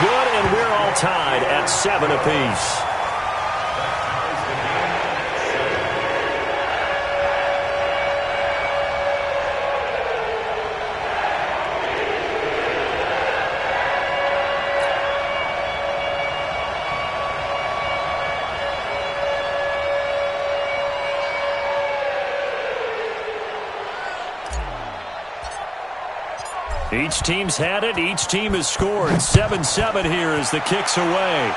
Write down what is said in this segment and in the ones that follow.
good, and we're all tied at 7 apiece. Each team's had it. Each team has scored. 7-7 here as the kick's away.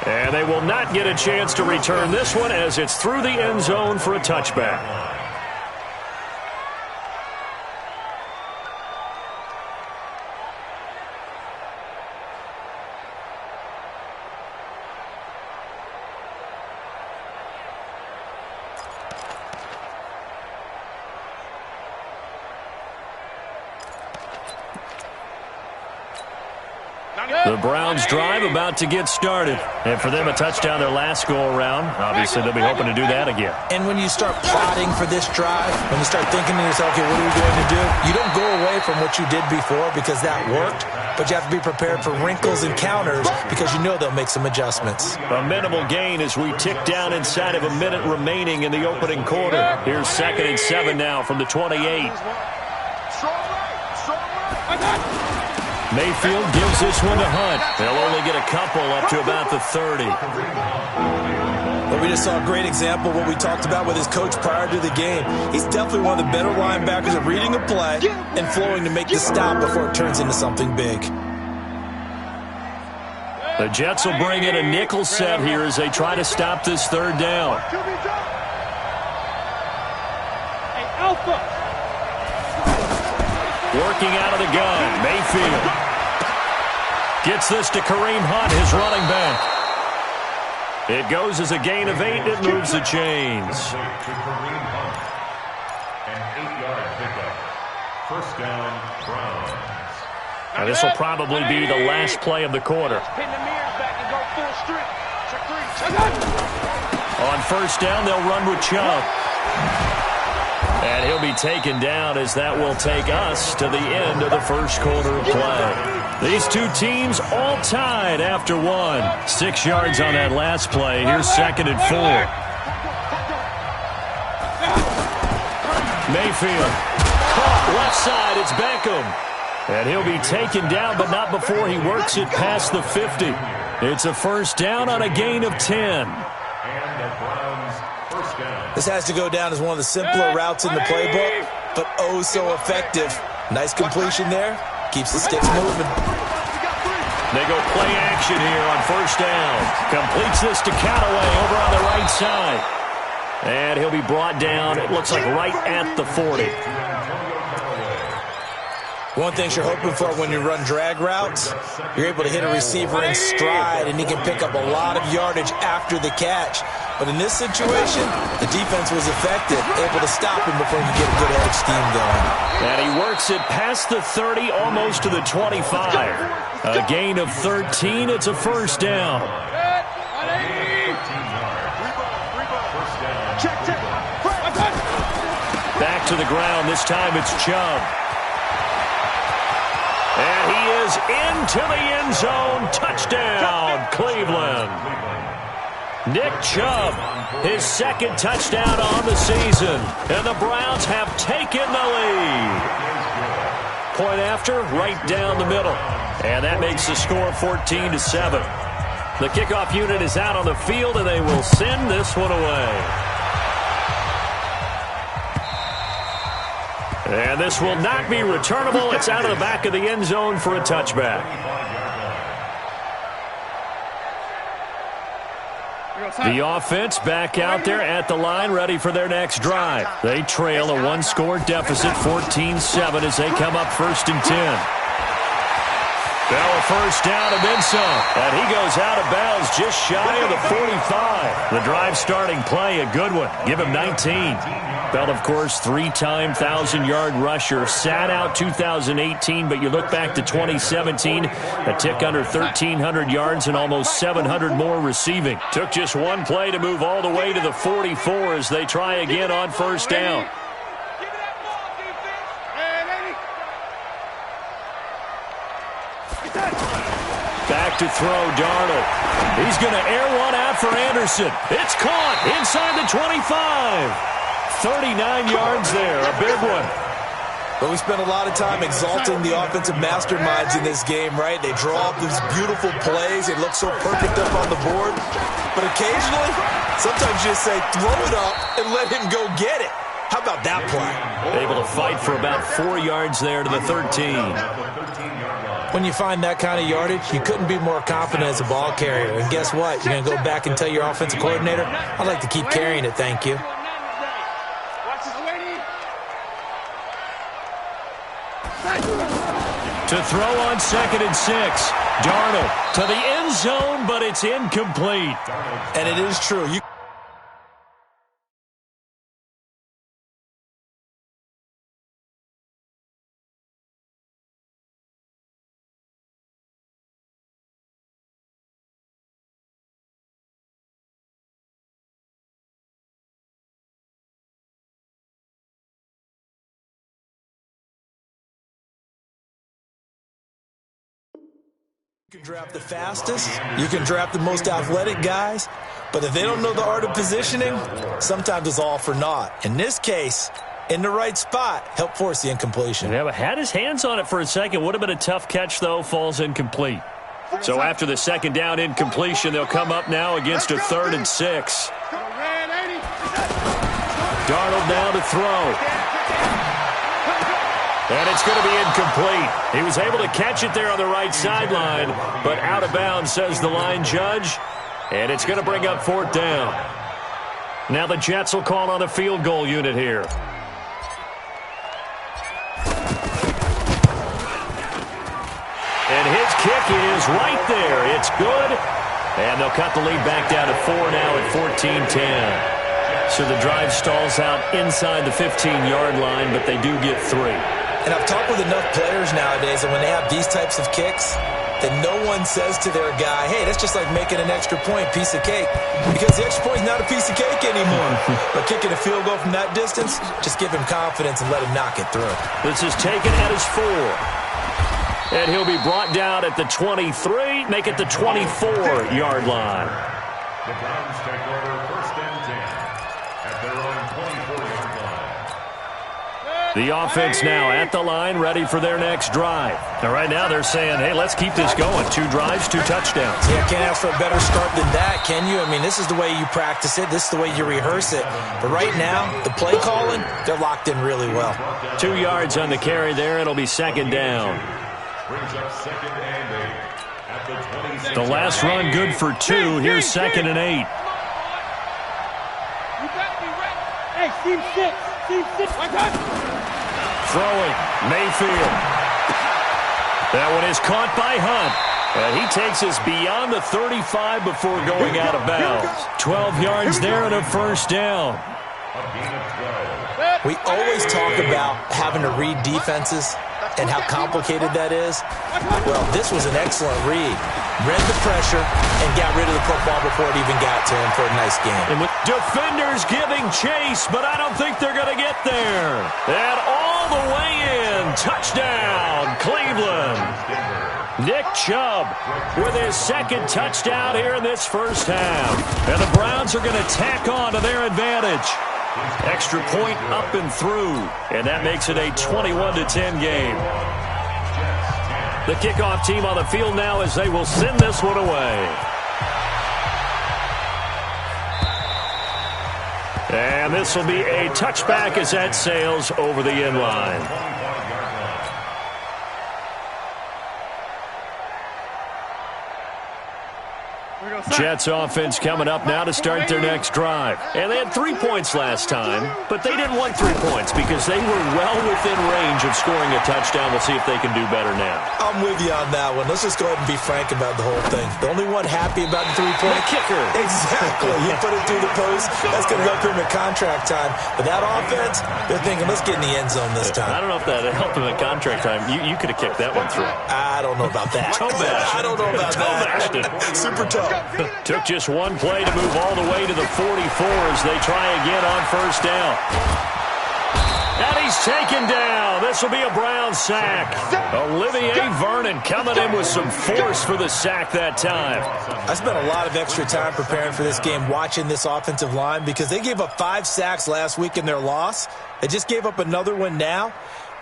And they will not get a chance to return this one as it's through the end zone for a touchback. The Browns drive about to get started. And for them, a touchdown their last go-around. Obviously, they'll be hoping to do that again. And when you start plotting for this drive, when you start thinking to yourself, okay, what are we going to do? You don't go away from what you did before because that worked, but you have to be prepared for wrinkles and counters because you know they'll make some adjustments. A minimal gain as we tick down inside of a minute remaining in the opening quarter. Here's 2nd and 7 now from the 28. Mayfield gives this one to Hunt. They'll only get a couple up to about the 30. But we just saw a great example of what we talked about with his coach prior to the game. He's definitely one of the better linebackers at reading a play and flowing to make the stop before it turns into something big. The Jets will bring in a nickel set here as they try to stop this 3rd down. Hey, Alpha. Working out of the gun, Mayfield gets this to Kareem Hunt, his running back. It goes as a gain of 8. It moves the chains. First down, Browns. Now this will probably be the last play of the quarter. On 1st down, they'll run with Chubb. And he'll be taken down as that will take us to the end of the first quarter of play. These two teams all tied after 1. 6 yards on that last play. Here's 2nd and 4. Mayfield. Caught left side. It's Beckham. And he'll be taken down, but not before he works it past the 50. It's a 1st down on a gain of 10. This has to go down as one of the simpler routes in the playbook, but oh so effective. Nice completion there. Keeps the sticks moving. They go play action here on 1st down. Completes this to Callaway over on the right side. And he'll be brought down, it looks like right at the 40. One thing you're hoping for when you run drag routes, you're able to hit a receiver in stride, and he can pick up a lot of yardage after the catch. But in this situation, the defense was effective, able to stop him before you get a good edge scheme going. And he works it past the 30, almost to the 25. A gain of 13. It's a 1st down. Back to the ground. This time it's Chubb. And he is into the end zone. Touchdown, Cleveland. Nick Chubb, his 2nd touchdown on the season. And the Browns have taken the lead. Point after, right down the middle. And that makes the score 14-7. The kickoff unit is out on the field, and they will send this one away. And this will not be returnable. It's out of the back of the end zone for a touchback. The offense back out there at the line, ready for their next drive. They trail a 1-score deficit, 14-7, as they come up 1st and 10. Bell a 1st down and then some. And he goes out of bounds just shy of the 45. The drive starting play, a good one. Give him 19. Bell, of course, 3-time 1,000-yard rusher. Sat out 2018, but you look back to 2017, a tick under 1,300 yards and almost 700 more receiving. Took just one play to move all the way to the 44 as they try again on 1st down. Back to throw, Darnold. He's going to air one out for Anderson. It's caught inside the 25. 39 yards there, a big one. But we spent a lot of time exalting the offensive masterminds in this game, right? They draw up these beautiful plays. They look so perfect up on the board. But occasionally, sometimes you just say, throw it up and let him go get it. How about that play? Able to fight for about 4 yards there to the 13. When you find that kind of yardage, you couldn't be more confident as a ball carrier. And guess what? You're going to go back and tell your offensive coordinator, I'd like to keep carrying it, thank you. To throw on 2nd and 6. Darnold to the end zone, but it's incomplete. And it is true. You can draft the fastest, you can draft the most athletic guys, but if they don't know the art of positioning, sometimes it's all for naught. In this case, in the right spot, help force the incompletion. Yeah, but had his hands on it for a second. Would have been a tough catch, though. Falls incomplete. So after the second down incompletion, they'll come up now against a 3rd and 6. Darnold now to throw. And it's going to be incomplete. He was able to catch it there on the right sideline, but out of bounds, says the line judge. And it's going to bring up 4th down. Now the Jets will call on a field goal unit here. And his kick is right there. It's good. And they'll cut the lead back down to 4 now at 14-10. So the drive stalls out inside the 15-yard line, but they do get 3. And I've talked with enough players nowadays that when they have these types of kicks, that no one says to their guy, hey, that's just like making an extra point, piece of cake. Because the extra point is not a piece of cake anymore. But kicking a field goal from that distance, just give him confidence and let him knock it through. This is taken at his 4. And he'll be brought down at the 23, make it the 24-yard line. The Browns take over 1st and 10 at their own 24-yard line. The offense now at the line, ready for their next drive. Now, right now they're saying, hey, let's keep this going. 2 drives, 2 touchdowns. Yeah, can't ask for a better start than that, can you? I mean, this is the way you practice it. This is the way you rehearse it. But right now, the play calling, they're locked in really well. 2 yards on the carry there. It'll be 2nd down. Brings up 2nd and 8 at the 26. The last run good for 2. Here's 2nd and 8. You got me right. Hey, team 6. Team 6. My God. Throwing, Mayfield. That one is caught by Hunt. And he takes us beyond the 35 before going out of bounds. 12 yards there and a 1st down. We always talk about having to read defenses and how complicated that is. Well, this was an excellent read. Read the pressure and got rid of the football before it even got to him for a nice game. And with defenders giving chase, but I don't think they're going to get there. And all the way in. Touchdown, Cleveland. Nick Chubb with his 2nd touchdown here in this 1st half. And the Browns are going to tack on to their advantage. Extra point up and through. And that makes it a 21-10 game. The kickoff team on the field now as they will send this one away. And this will be a touchback as that sails over the end line. Jets offense coming up now to start their next drive. And they had 3 points last time, but they didn't want 3 points because they were well within range of scoring a touchdown. We'll see if they can do better now. I'm with you on that one. Let's just go ahead and be frank about the whole thing. The only one happy about the 3-point kicker. Exactly. You put it through the post. That's going to help him at contract time. But that offense, they're thinking, let's get in the end zone this time. I don't know if that helped him at contract time. You could have kicked that one through. I don't know about that. I don't know about that. Super tough. Took just one play to move all the way to the 44 as they try again on 1st down. And he's taken down. The this will be a Brown sack. Olivier Vernon coming in with some force for the sack that time. I spent a lot of extra time preparing for this game watching this offensive line because they gave up 5 sacks last week in their loss. They just gave up another one now.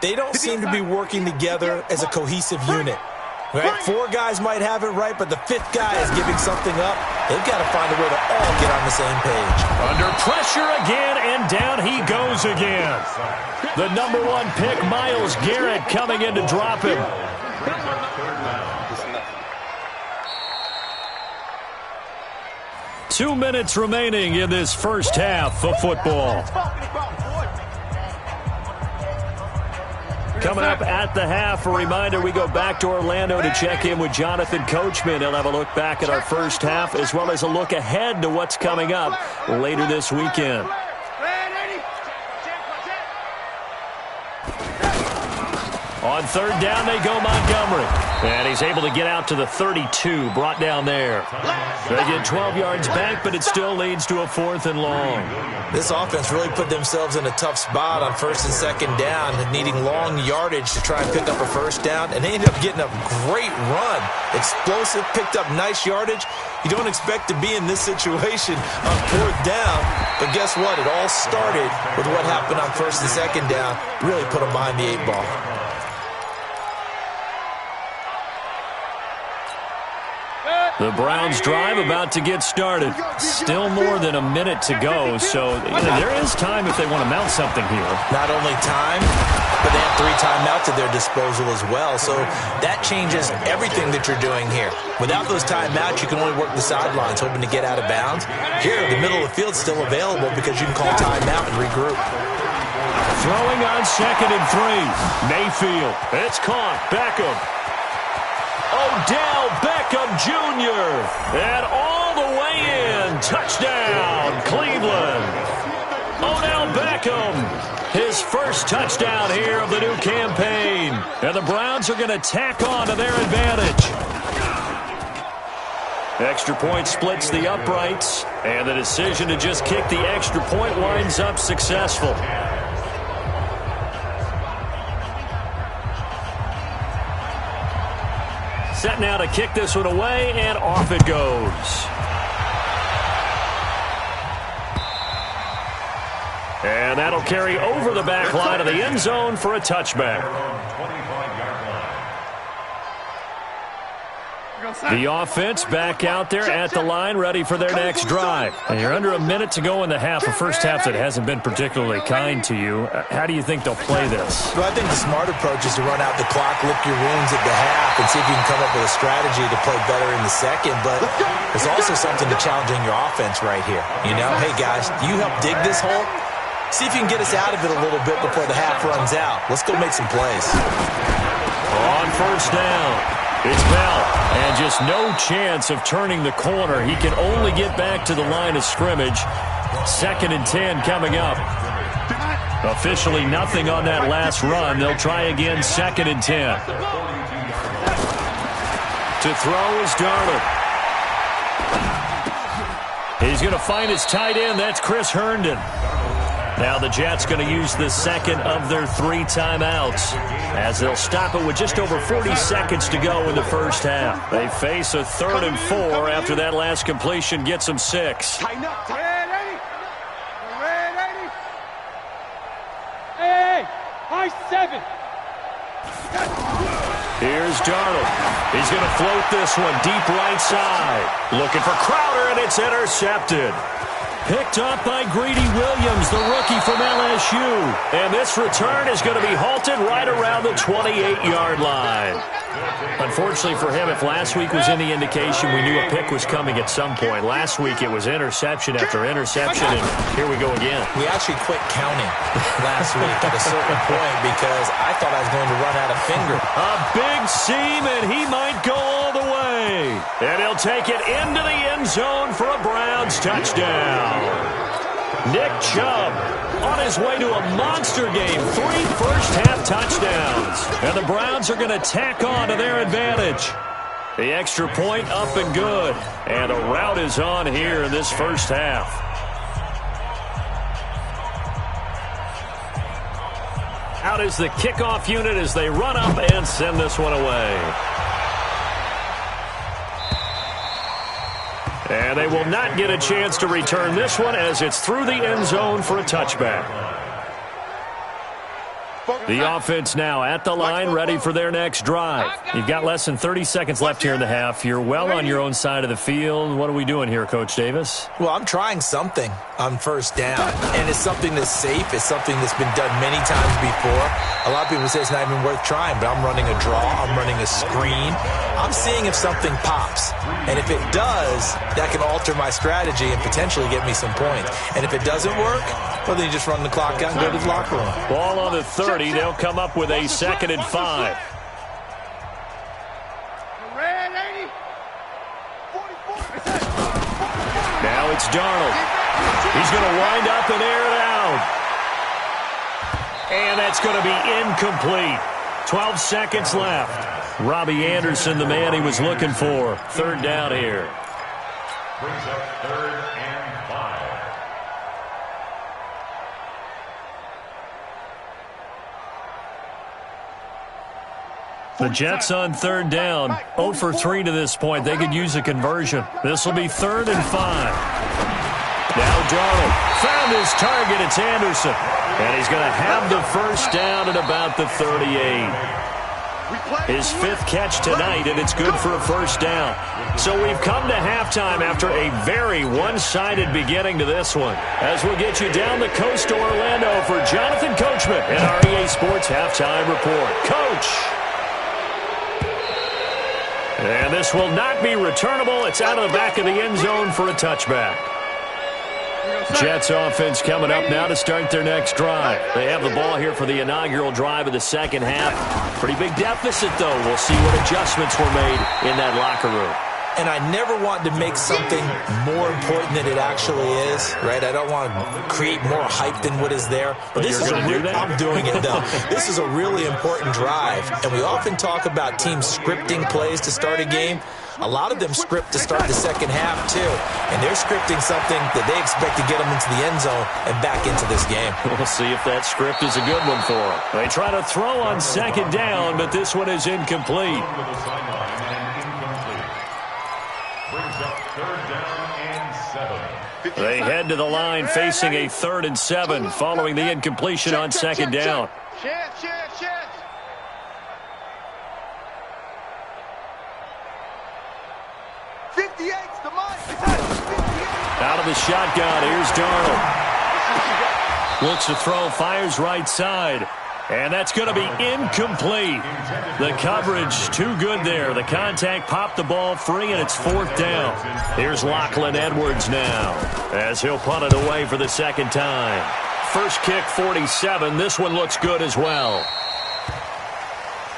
They don't seem to be working together as a cohesive unit. Right? 4 guys might have it right, but the 5th guy is giving something up. They've got to find a way to all get on the same page. Under pressure again, and down he goes again. The #1 pick, Myles Garrett, coming in to drop him. Two minutes remaining in this first half of football. Coming up at the half, a reminder, we go back to Orlando to check in with Jonathan Coachman. He'll have a look back at our first half as well as a look ahead to what's coming up later this weekend. On third down, they go Montgomery. And he's able to get out to the 32, brought down there. They get 12 yards back, but it still leads to a 4th and long. This offense really put themselves in a tough spot on 1st and 2nd down, needing long yardage to try and pick up a 1st down, and they ended up getting a great run. Explosive, picked up nice yardage. You don't expect to be in this situation on 4th down, but guess what? It all started with what happened on 1st and 2nd down. Really put them behind the 8 ball. The Browns drive about to get started. Still more than a minute to go, so there is time if they want to mount something here. Not only time, but they have 3 timeouts at their disposal as well, so that changes everything that you're doing here. Without those timeouts, you can only work the sidelines, hoping to get out of bounds. Here, the middle of the field's still available because you can call timeout and regroup. Throwing on 2nd and 3. Mayfield. It's caught. Beckham. Odell Beckham Jr. And all the way in. Touchdown, Cleveland. Odell Beckham. His first touchdown here of the new campaign. And the Browns are going to tack on to their advantage. Extra point splits the uprights. And the decision to just kick the extra point winds up successful. Set now to kick this one away, and off it goes. And that'll carry over the back line of the end zone for a touchback. The offense back out there at the line, ready for their next drive. And you're under a minute to go in the half, a first half that hasn't been particularly kind to you. How do you think they'll play this? Well, I think the smart approach is to run out the clock, lick your wounds at the half, and see if you can come up with a strategy to play better in the second. But there's also something to challenging your offense right here. You know, hey, guys, you help dig this hole. See if you can get us out of it a little bit before the half runs out. Let's go make some plays. On first down. It's Bell, and just no chance of turning the corner. He can only get back to the line of scrimmage. 2nd and 10 coming up. Officially nothing on that last run. They'll try again, 2nd and 10. To throw is Darnold. He's going to find his tight end. That's Chris Herndon. Now the Jets going to use the second of their 3 timeouts as they'll stop it with just over 40 seconds to go in the first half. They face a 3rd and 4 after that last completion gets them 6. Hey, high 7. Here's Darnold. He's going to float this one deep right side. Looking for Crowder, and it's intercepted. Picked up by Greedy Williams, the rookie from LSU. And this return is going to be halted right around the 28-yard line. Unfortunately for him, if last week was any indication, we knew a pick was coming at some point. Last week it was interception after interception, and here we go again. We actually quit counting last week at a certain point because I thought I was going to run out of finger. A big seam, and he might go all the way. And he'll take it into the end zone for a Browns touchdown. Nick Chubb on his way to a monster game. 3 first-half touchdowns. And the Browns are going to tack on to their advantage. The extra point up and good. And a rout is on here in this first half. Out is the kickoff unit as they run up and send this one away. And they will not get a chance to return this one as it's through the end zone for a touchback. The offense now at the line, ready for their next drive. You've got less than 30 seconds left here in the half. You're well on your own side of the field. What are we doing here, Coach Davis? Well, I'm trying something on first down, and it's something that's safe. It's something that's been done many times before. A lot of people say it's not even worth trying, but I'm running a draw. I'm running a screen. I'm seeing if something pops, and if it does, that can alter my strategy and potentially get me some points. And if it doesn't work, well, then you just run the clock out and go to the locker room. Ball on the 30. They'll come up with a 2nd and 5. Now it's Darnold. He's going to wind up and air it out. And that's going to be incomplete. 12 seconds left. Robbie Anderson, the man he was looking for. 3rd down here. Brings up 3rd and 5. The Jets on 3rd down. 0 for 3 to this point. They could use a conversion. This will be 3rd and 5. Now Darnold found his target. It's Anderson. And he's going to have the first down at about the 38. His 5th catch tonight, and it's good for a first down. So we've come to halftime after a very one-sided beginning to this one. As we'll get you down the coast to Orlando for Jonathan Coachman and our EA Sports Halftime Report. Coach! And this will not be returnable. It's out of the back of the end zone for a touchback. Jets offense coming up now to start their next drive. They have the ball here for the inaugural drive of the second half. Pretty big deficit, though. We'll see what adjustments were made in that locker room. And I never want to make something more important than it actually is, right? I don't want to create more hype than what is there. But this is I'm doing it, though. This is a really important drive. And we often talk about teams scripting plays to start a game. A lot of them script to start the second half, too. And they're scripting something that they expect to get them into the end zone and back into this game. We'll see if that script is a good one for them. They try to throw on 2nd down, but this one is incomplete. They head to the line facing a 3rd and 7 following the incompletion on 2nd down. Out of the shotgun, here's Darnold. Looks to throw, fires right side. And that's going to be incomplete. The coverage too good there. The contact popped the ball free, and it's 4th down. Here's Lachlan Edwards now as he'll punt it away for the 2nd time. First kick, 47. This one looks good as well.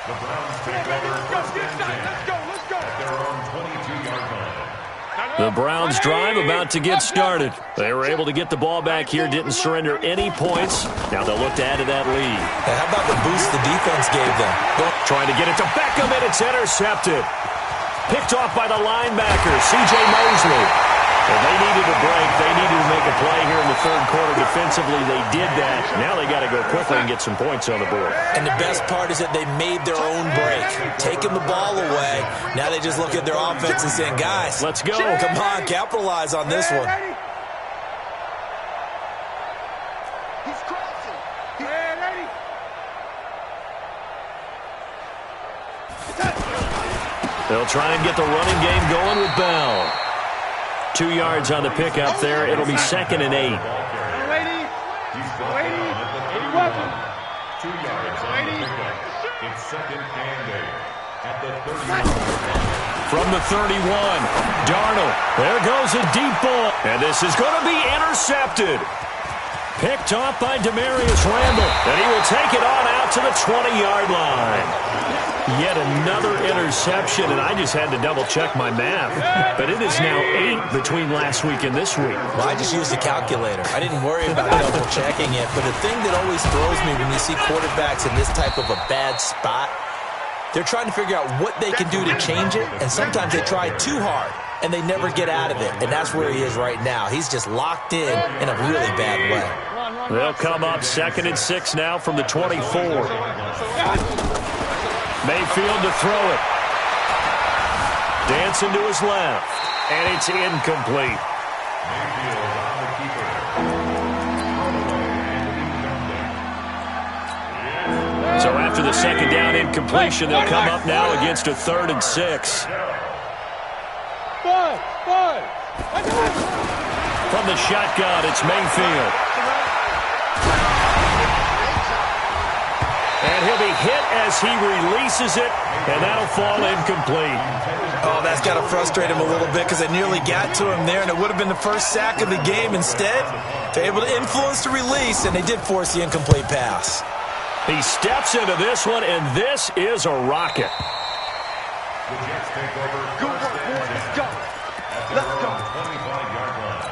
The Browns take over 1st and 10 at their own 22-yard line. The Browns drive about to get started. They were able to get the ball back here, didn't surrender any points. Now they'll look to add to that lead. Hey, how about the boost the defense gave them? Trying to get it to Beckham, and it's intercepted. Picked off by the linebacker, C.J. Mosley. Well, they needed a break. They needed to make a play here in the 3rd quarter defensively. They did that. Now they got to go quickly and get some points on the board. And the best part is that they made their own break. Taking the ball away. Now they just look at their offense and saying, guys, let's go. Come on, capitalize on this one. He's crossing. Ready. They'll try and get the running game going with Bell. 2 yards on the pickup there. It'll be 2nd and 8. 2 yards on the pickup. It's 2nd and 8 at the 30-yard line. From the 31, Darnold. There goes a deep ball. And this is going to be intercepted. Picked off by Demarius Randall. And he will take it on out to the 20-yard line. Yet another interception, and I just had to double-check my math. But it is now 8 between last week and this week. Well, I just used a calculator. I didn't worry about double-checking it. But the thing that always throws me when you see quarterbacks in this type of a bad spot, they're trying to figure out what they can do to change it, and sometimes they try too hard, and they never get out of it. And that's where he is right now. He's just locked in a really bad way. They'll come up 2nd and 6 now from the 24. Mayfield to throw it. Dancing to his left. And it's incomplete. So after the 2nd down incompletion, they'll come up now against a 3rd and 6. From the shotgun, it's Mayfield. And he'll be hit as he releases it, and that'll fall incomplete. Oh, that's got to frustrate him a little bit because it nearly got to him there, and it would have been the first sack of the game. Instead, they're able to influence the release, and they did force the incomplete pass. He steps into this one, and this is a rocket. The Jets take over. Good work, boys. Let's go. Let's go. 25-yard line.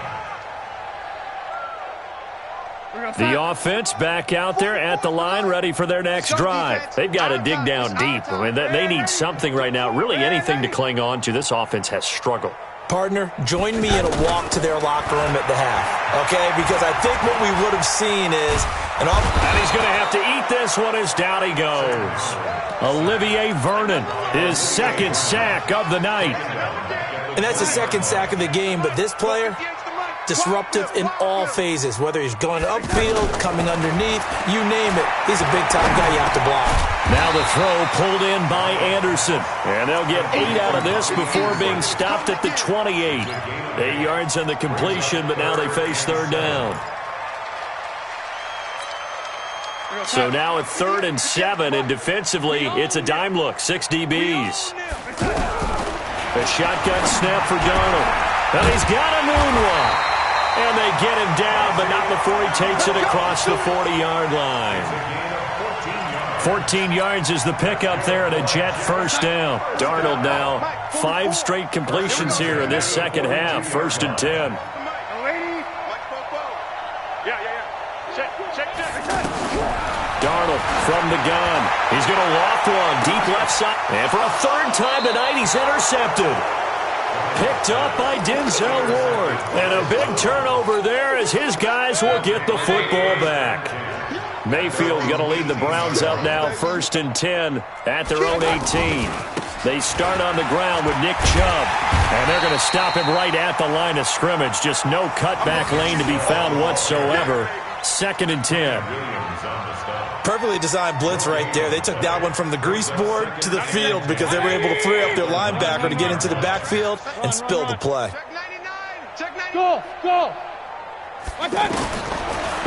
The offense back out there at the line, ready for their next drive. They've got to dig down deep. I mean, they need something right now, really anything to cling on to. This offense has struggled. Partner, join me in a walk to their locker room at the half, okay? Because I think what we would have seen is an and he's going to have to eat this one as down he goes. Olivier Vernon, his 2nd sack of the night. And that's the 2nd sack of the game, but this player, disruptive in all phases, whether he's going upfield, coming underneath, you name it. He's a big-time guy you have to block. Now the throw pulled in by Anderson. And they'll get 8 out of this before being stopped at the 28. 8 yards on the completion, but now they face 3rd down. So now at 3rd and 7, and defensively, it's a dime look, 6 DBs. A shotgun snap for Darnold. And he's got a moonwalk. And they get him down, but not before he takes it across the 40-yard line. 14 yards is the pickup there, and a Jet 1st down. Darnold now 5 straight completions here in this 2nd half, 1st and 10. Darnold from the gun. He's going to loft one deep left side. And for a 3rd time tonight, he's intercepted. Picked up by Denzel Ward. And a big turnover there as his guys will get the football back. Mayfield going to lead the Browns up now 1st and 10 at their own 18. They start on the ground with Nick Chubb. And they're going to stop him right at the line of scrimmage. Just no cutback lane to be found whatsoever. 2nd and 10. Perfectly designed blitz right there. They took that one from the grease board to the field because they were able to free up their linebacker to get into the backfield and spill the play. Go!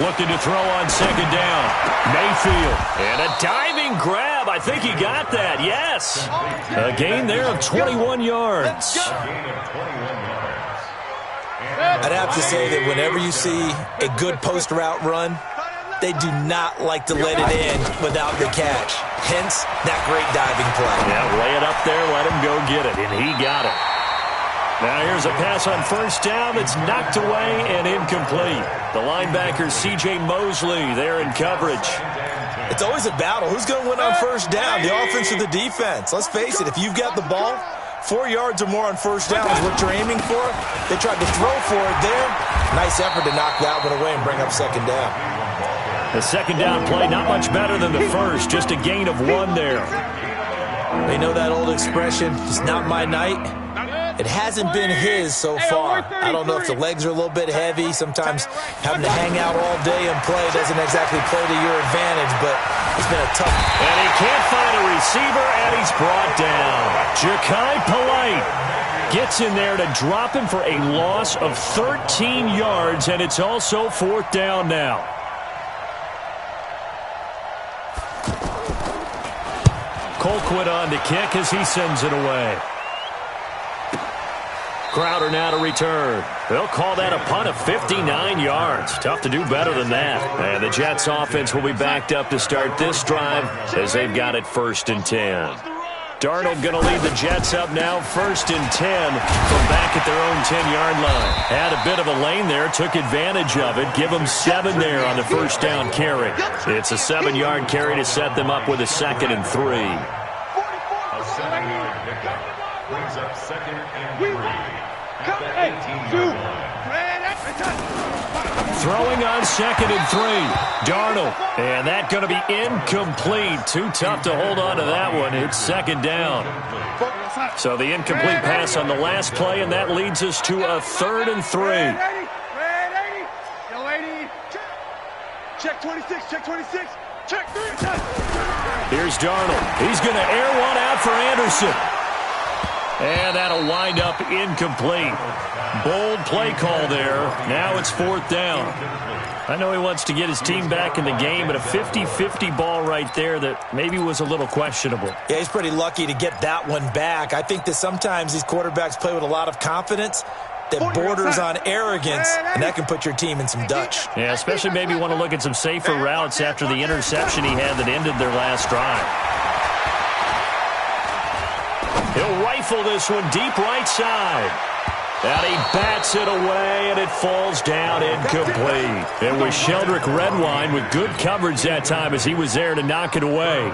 Looking to throw on 2nd down. Mayfield. And a diving grab. I think he got that. Yes. A gain there of 21 yards. I'd have to say that whenever you see a good post route run, they do not like to let it in without the catch. Hence, that great diving play. Yeah, lay it up there, let him go get it, and he got it. Now here's a pass on 1st down that's knocked away and incomplete. The linebacker, C.J. Mosley, there in coverage. It's always a battle. Who's going to win on 1st down, the offense or the defense? Let's face it, if you've got the ball, 4 yards or more on 1st down is what you're aiming for. They tried to throw for it there. Nice effort to knock that one away and bring up 2nd down. The 2nd down play, not much better than the first, just a gain of 1 there. They know that old expression, it's not my night. It hasn't been his so far. I don't know if the legs are a little bit heavy. Sometimes having to hang out all day and play doesn't exactly play to your advantage, but it's been a tough. And he can't find a receiver, and he's brought down. Ja'Kai Polite gets in there to drop him for a loss of 13 yards, and it's also 4th down now. Colquitt on to kick as he sends it away. Crowder now to return. They'll call that a punt of 59 yards. Tough to do better than that. And the Jets offense will be backed up to start this drive as they've got it 1st and 10. Darnold going to lead the Jets up now 1st and 10 from back at their own 10-yard line. Had a bit of a lane there, took advantage of it. Give them 7 there on the 1st down carry. It's a 7-yard carry to set them up with a 2nd and 3. A 7-yard pickup brings up 2nd and 3. At the 18-yard line. Throwing on 2nd and 3. Darnold. And that going to be incomplete. Too tough to hold on to that one. It's 2nd down. So the incomplete pass on the last play, and that leads us to a 3rd and 3. Check 26, check 26, check 3. Here's Darnold. He's going to air one out for Anderson. And that'll wind up incomplete. Bold play call there. Now it's 4th down. I know he wants to get his team back in the game, but a 50-50 ball right there that maybe was a little questionable. Yeah, he's pretty lucky to get that one back. I think that sometimes these quarterbacks play with a lot of confidence that borders on arrogance, and that can put your team in some Dutch. Yeah, especially maybe want to look at some safer routes after the interception he had that ended their last drive. He'll rifle this one deep right side. And he bats it away, and it falls down incomplete. It was Sheldrick Redwine with good coverage that time as he was there to knock it away.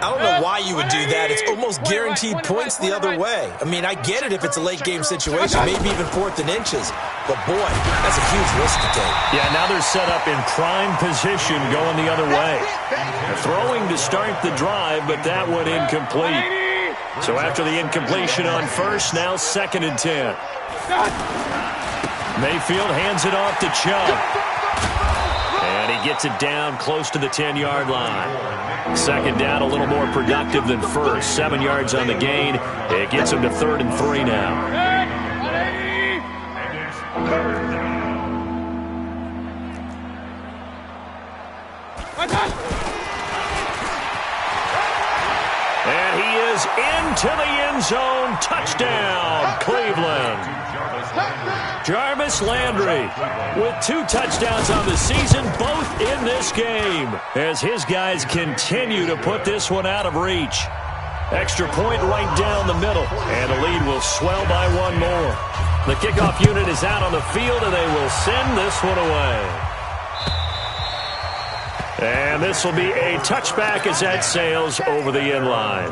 I don't know why you would do that. It's almost guaranteed points the other way. I mean, I get it if it's a late-game situation, maybe even 4th and inches. But, boy, that's a huge risk to take. Yeah, now they're set up in prime position going the other way. They're throwing to start the drive, but that one incomplete. So after the incompletion on first, now 2nd and 10. Mayfield hands it off to Chubb. And he gets it down close to the 10-yard line. 2nd down, a little more productive than first. 7 yards on the gain. It gets him to 3rd and 3 now. And he is into the end zone. Touchdown, Cleveland. Jarvis Landry with 2 touchdowns on the season, both in this game, as his guys continue to put this one out of reach. Extra point right down the middle, and the lead will swell by 1 more. The kickoff unit is out on the field, and they will send this one away. And this will be a touchback as that sails over the end line.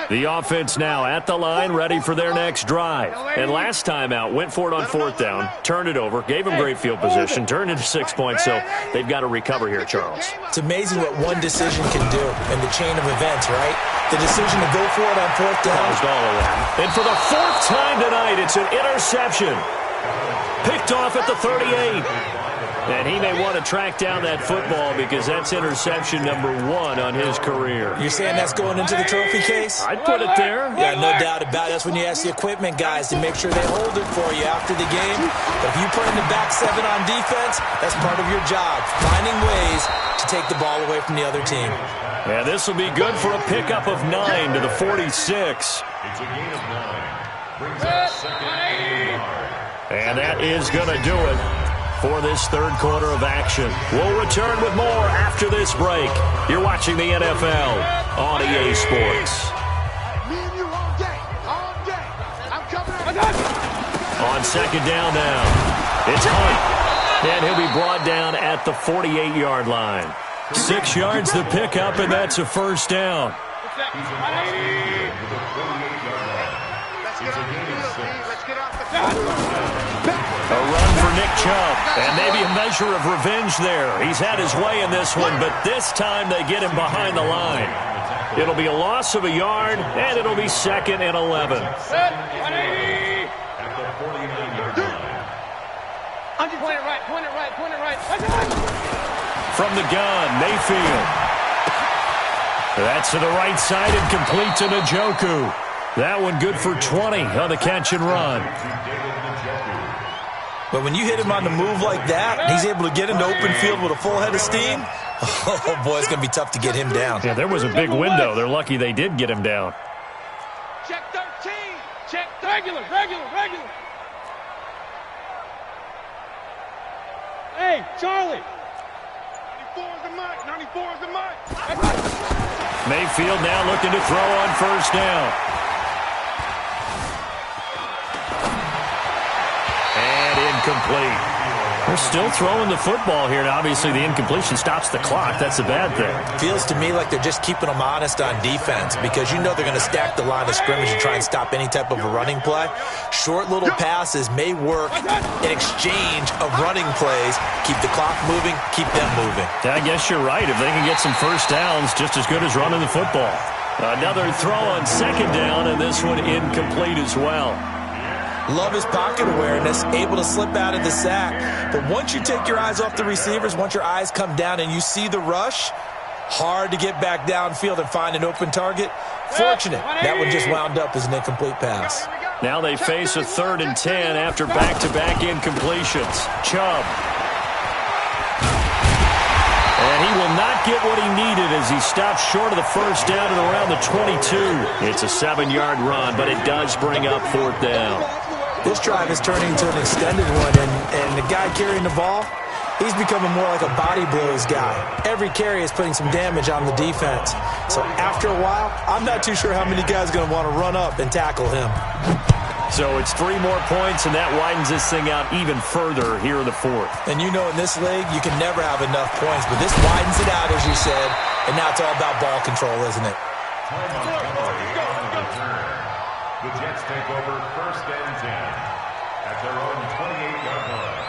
The offense now at the line, ready for their next drive. And last time out, went for it on 4th down, turned it over, gave them great field position, turned into 6 points, so they've got to recover here, Charles. It's amazing what one decision can do in the chain of events, right? The decision to go for it on 4th down. And for the 4th time tonight, it's an interception. Picked off at the 38. And he may want to track down that football because that's interception number 1 on his career. You're saying that's going into the trophy case? I'd put it there. Yeah, no doubt about it. That's when you ask the equipment guys to make sure they hold it for you after the game. But if you put in the back 7 on defense, that's part of your job, finding ways to take the ball away from the other team. Yeah, this will be good for a pickup of 9 to the 46. It's a gain of 9. Brings up 2nd and 1. And that is going to do it for this 3rd quarter of action. We'll return with more after this break. You're watching the NFL on EA Sports. Me and you all day. I'm coming. On 2nd down now, it's Hunt. And he'll be brought down at the 48-yard line. 6 yards the pickup, and that's a 1st down. A run for Nick Chubb, and maybe a measure of revenge there. He's had his way in this one, but this time they get him behind the line. It'll be a loss of a yard, and it'll be 2nd and 11. Point it right. From the gun, Mayfield. That's to the right side and complete to Njoku. That one good for 20 on the catch and run. But when you hit him on the move like that, and he's able to get into open field with a full head of steam, oh, boy, it's going to be tough to get him down. Yeah, there was a big window. They're lucky they did get him down. Check 13. Check regular. Hey, Charlie. 94 is the mic. Mayfield now looking to throw on 1st down. And incomplete. They're still throwing the football here, and obviously the incompletion stops the clock. That's a bad thing. Feels to me like they're just keeping them honest on defense because you know they're going to stack the line of scrimmage and try and stop any type of a running play. Short little passes may work in exchange of running plays. Keep the clock moving, keep them moving. Yeah, I guess you're right. If they can get some first downs, just as good as running the football. Another throw on second down, and this one incomplete as well. Love his pocket awareness, able to slip out of the sack. But once you take your eyes off the receivers, once your eyes come down and you see the rush, hard to get back downfield and find an open target. Fortunate, that one just wound up as an incomplete pass. Now they face a 3rd and 10 after back-to-back incompletions. Chubb. And he will not get what he needed as he stops short of the first down at around the 22. It's a 7-yard run, but it does bring up 4th down. This drive is turning into an extended one, and the guy carrying the ball, he's becoming more like a body blows guy. Every carry is putting some damage on the defense. So after a while, I'm not too sure how many guys are going to want to run up and tackle him. So it's 3 more points, and that widens this thing out even further here in the 4th. And you know in this league, you can never have enough points, but this widens it out, as you said, and now it's all about ball control, isn't it? The Jets take over 1st and 10 at their own 28-yard line.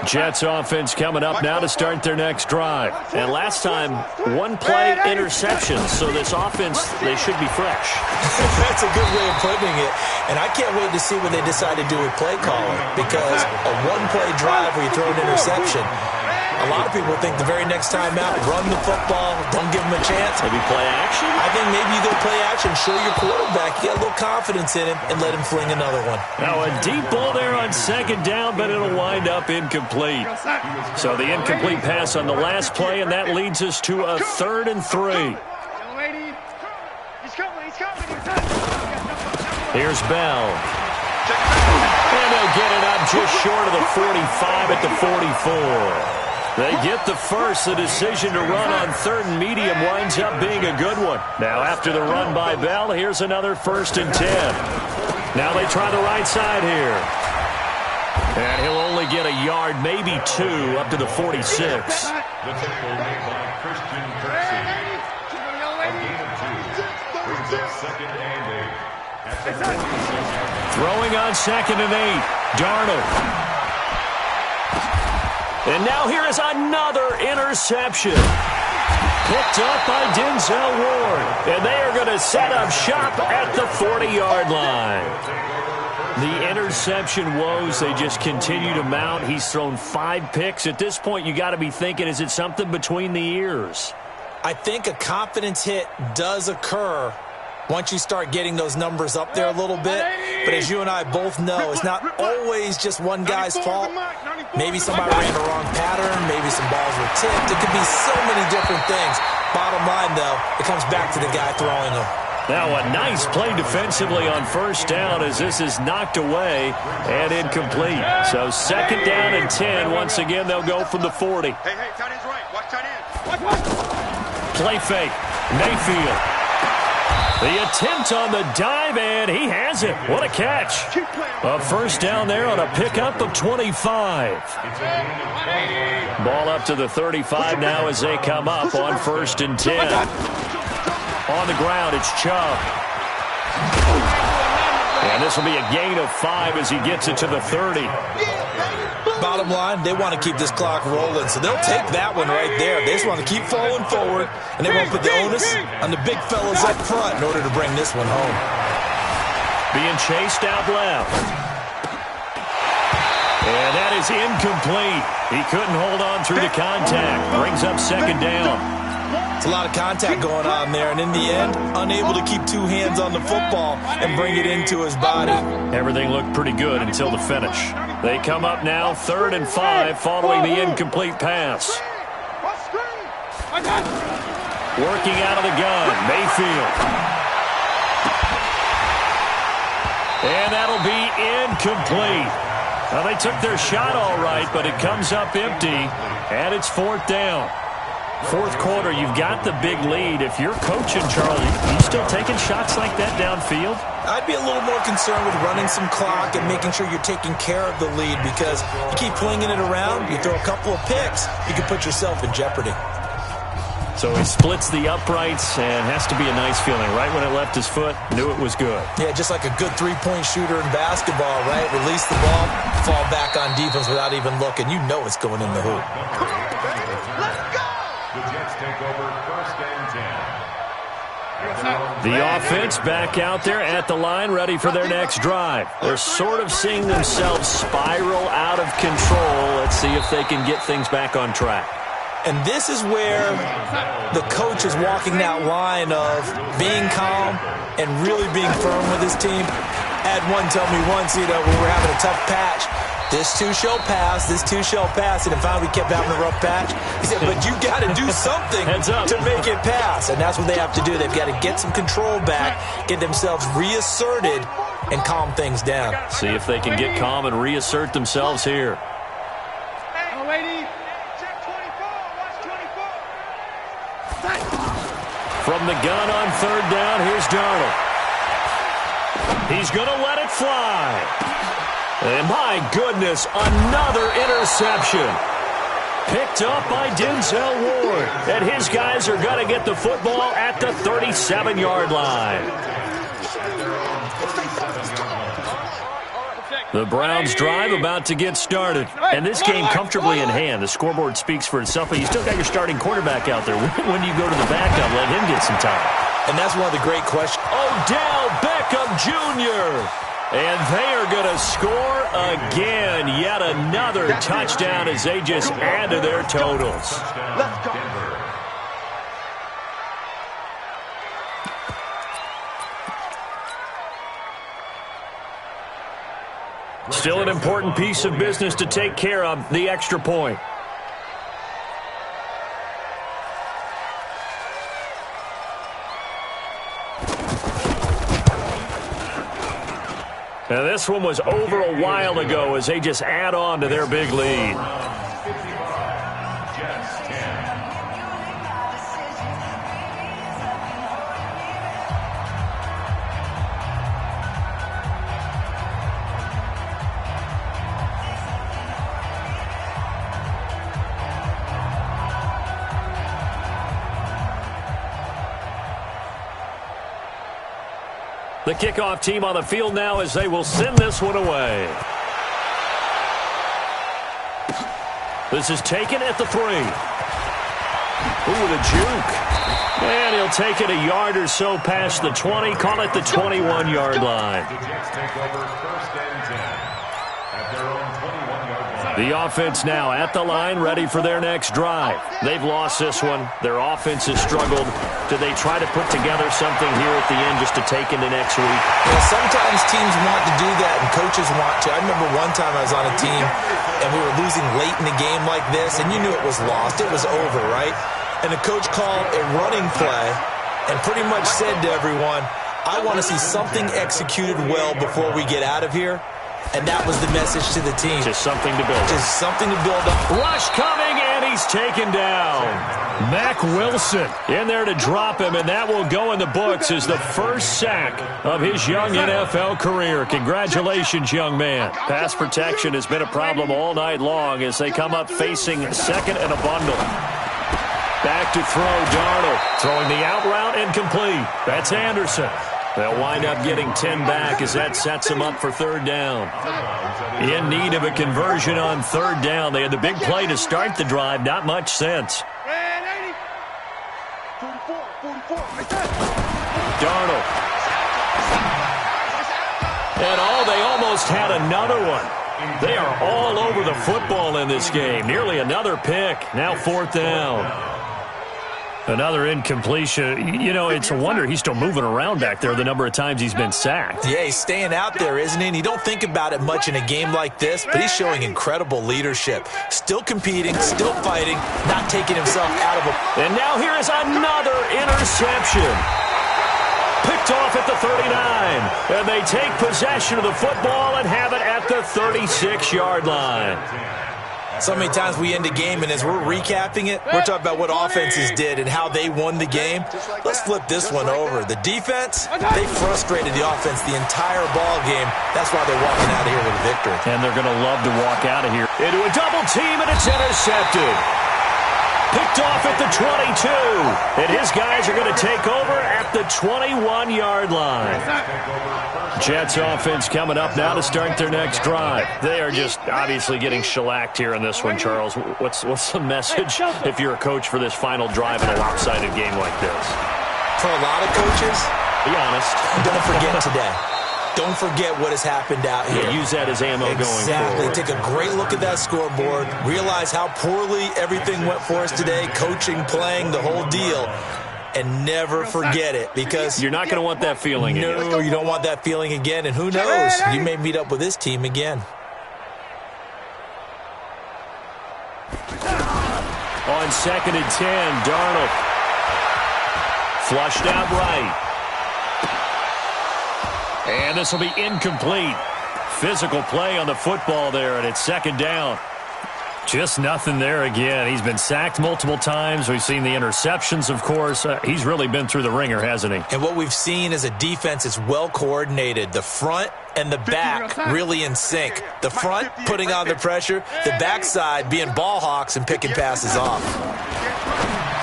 Jets offense coming up now to start their next drive. And last time, 1-play interception, so this offense, they should be fresh. That's a good way of putting it. And I can't wait to see what they decide to do with play calling, because a 1-play drive where you throw an interception, a lot of people think the very next time out, run the football, don't give them a chance. Maybe play action? I think maybe you go play action, show your quarterback, you got a little confidence in him, and let him fling another one. Now a deep ball there on second down, but it'll wind up incomplete. So the incomplete pass on the last play, and that leads us to a 3rd and 3. Here's Bell. And they'll get it up just short of the 45 at the 44. They get the first. The decision to run on 3rd and medium winds up being a good one. Now after the run by Bell, here's another 1st and 10. Now they try the right side here. And he'll only get a yard, maybe 2, up to the 46. The tackle made by Christian Kirksey. A gain of 2. Brings up 2nd and 8. At the 46. Throwing on 2nd and 8. Darnold. And now here is another interception. Picked up by Denzel Ward. And they are going to set up shop at the 40-yard line. The interception woes, they just continue to mount. He's thrown 5 picks. At this point, you got to be thinking, is it something between the ears? I think a confidence hit does occur once you start getting those numbers up there a little bit. But as you and I both know, it's not always just one guy's fault. Maybe somebody ran the wrong pattern. Maybe some balls were tipped. It could be so many different things. Bottom line, though, it comes back to the guy throwing them. Now a nice play defensively on 1st down as this is knocked away and incomplete. So 2nd down and 10. Once again, they'll go from the 40. Hey, tight end's right. Watch tight end. Play fake. Mayfield. The attempt on the dive, and he has it. What a catch. A 1st down there on a pickup of 25. Ball up to the 35 now as they come up on 1st and 10. On the ground, it's Chubb. And this will be a gain of 5 as he gets it to the 30. Bottom line, they want to keep this clock rolling, so they'll take that one right there. They just want to keep falling forward, and they won't put the onus on the big fellas up front in order to bring this one home. Being chased out left. And that is incomplete. He couldn't hold on through the contact. Brings up 2nd down. It's a lot of contact going on there, and in the end, unable to keep 2 hands on the football and bring it into his body. Everything looked pretty good until the finish. They come up now 3rd and 5 following the incomplete pass. Working out of the gun, Mayfield. And that'll be incomplete. Now they took their shot all right, but it comes up empty, and it's 4th down. Fourth quarter, you've got the big lead. If you're coaching, Charlie, you still taking shots like that downfield? I'd be a little more concerned with running some clock and making sure you're taking care of the lead, because you keep flinging it around, you throw a couple of picks, you can put yourself in jeopardy. So he splits the uprights, and has to be a nice feeling. Right when it left his foot, knew it was good. Yeah, just like a good three-point shooter in basketball, right? Release the ball, fall back on defense without even looking. You know it's going in the hoop. Let's go! The Jets take over 1st and 10. The offense back out there at the line, ready for their next drive. They're sort of seeing themselves spiral out of control. Let's see if they can get things back on track. And this is where the coach is walking that line of being calm and really being firm with his team. I had one tell me once, when we were having a tough patch, this too shall pass, this too shall pass. And finally we kept having a rough patch. He said, but you got to do something to make it pass. And that's what they have to do. They've got to get some control back, get themselves reasserted, and calm things down. See if they can get calm and reassert themselves here. From the gun on 3rd down, here's Darnold. He's going to let it fly. And my goodness, another interception. Picked up by Denzel Ward. And his guys are going to get the football at the 37-yard line. The Browns drive about to get started. And this game comfortably in hand. The scoreboard speaks for itself, but you still got your starting quarterback out there. When do you go to the backup, let him get some time? And that's one of the great questions. Odell Beckham Jr. And they are going to score again. Yet another touchdown as they just add to their totals. Let's go. Still an important piece of business to take care of, the extra point. Now this one was over a while ago as they just add on to their big lead. The kickoff team on the field now as they will send this one away. This is taken at the 3. Ooh, the juke. And he'll take it a yard or so past the 20, call it the 21-yard line. The Jets take over 1st and 10 at their own 21-yard line. The offense now at the line, ready for their next drive. They've lost this one. Their offense has struggled. Do they try to put together something here at the end just to take into next week? Well, sometimes teams want to do that and coaches want to. I remember one time I was on a team and we were losing late in the game like this, and you knew it was lost. It was over, right? And the coach called a running play and pretty much said to everyone, I want to see something executed well before we get out of here. And that was the message to the team. Just something to build. Just something to build up. Rush coming, and he's taken down. Mack Wilson in there to drop him, and that will go in the books as the first sack of his young NFL career. Congratulations, young man. Pass protection has been a problem all night long as they come up facing second and a bundle. Back to throw, Darnold. Throwing the out route incomplete. That's Anderson. They'll wind up getting 10 back as that sets them up for 3rd down. In need of a conversion on 3rd down. They had the big play to start the drive. Not much sense. Darnold. And they almost had another one. They are all over the football in this game. Nearly another pick. Now 4th down. Another incompletion. You know, it's a wonder he's still moving around back there the number of times he's been sacked. Yeah, he's staying out there, isn't he? And you don't think about it much in a game like this, but he's showing incredible leadership. Still competing, still fighting, not taking himself out of it. And now here is another interception. Picked off at the 39. And they take possession of the football and have it at the 36-yard line. So many times we end a game, and as we're recapping it, we're talking about what offenses did and how they won the game. Let's flip this one over. The defense, they frustrated the offense the entire ball game. That's why they're walking out of here with a victory. And they're going to love to walk out of here into a double team, and it's intercepted. Picked off at the 22. And his guys are going to take over at the 21-yard line. Jets offense coming up now to start their next drive. They are just obviously getting shellacked here in this one, Charles. What's the message if you're a coach for this final drive in a lopsided game like this? For a lot of coaches, be honest, don't forget today. Don't forget what has happened out here. Use that as ammo going forward. Exactly. Take a great look at that scoreboard. Realize how poorly everything went for us today. Coaching, playing, the whole deal. And never forget it, because you're not going to want that feeling again. No, you don't want that feeling again. And who knows? You may meet up with this team again. On 2nd and 10, Darnold. Flushed out right. And this will be incomplete. Physical play on the football there, and it's 2nd down. Just nothing there again. He's been sacked multiple times. We've seen the interceptions, of course. He's really been through the ringer, hasn't he? And what we've seen is a defense that's well coordinated. The front and the back really in sync. The front putting on the pressure. The backside being ball hawks and picking passes off.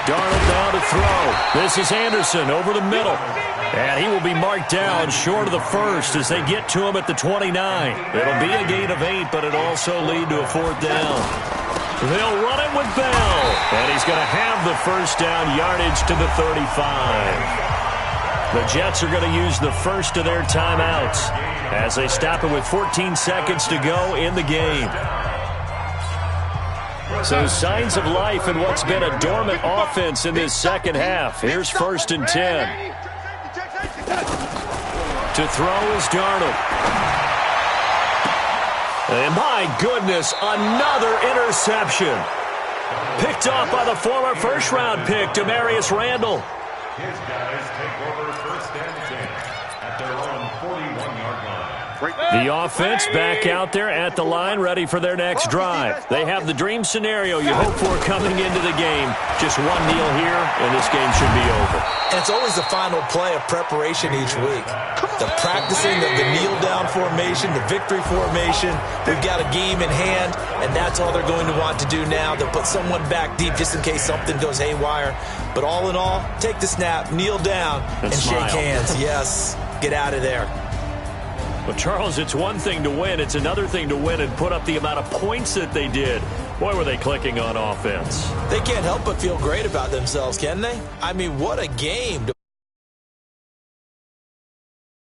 Darnold down to throw. This is Anderson over the middle. And he will be marked down short of the first as they get to him at the 29. It'll be a gain of 8, but it'll also lead to a 4th down. They'll run it with Bell. And he's going to have the first down yardage to the 35. The Jets are going to use the first of their timeouts as they stop it with 14 seconds to go in the game. So signs of life in what's been a dormant offense in this second half. Here's 1st and 10. To throw is Darnold. And my goodness, another interception. Picked off by the former first-round pick, Demarius Randall. His guys take over 1st and 10 at their own 41-yard line. The offense back out there at the line, ready for their next drive. They have the dream scenario you hope for coming into the game. Just one kneel here, and this game should be over. And it's always the final play of preparation each week. The practicing of the kneel-down formation, the victory formation. We've got a game in hand, and that's all they're going to want to do now. They'll put someone back deep just in case something goes haywire. But all in all, take the snap, kneel down, and shake hands. Yes, get out of there. Well, Charles, it's one thing to win. It's another thing to win and put up the amount of points that they did. Boy, were they clicking on offense. They can't help but feel great about themselves, can they? I mean, what a game.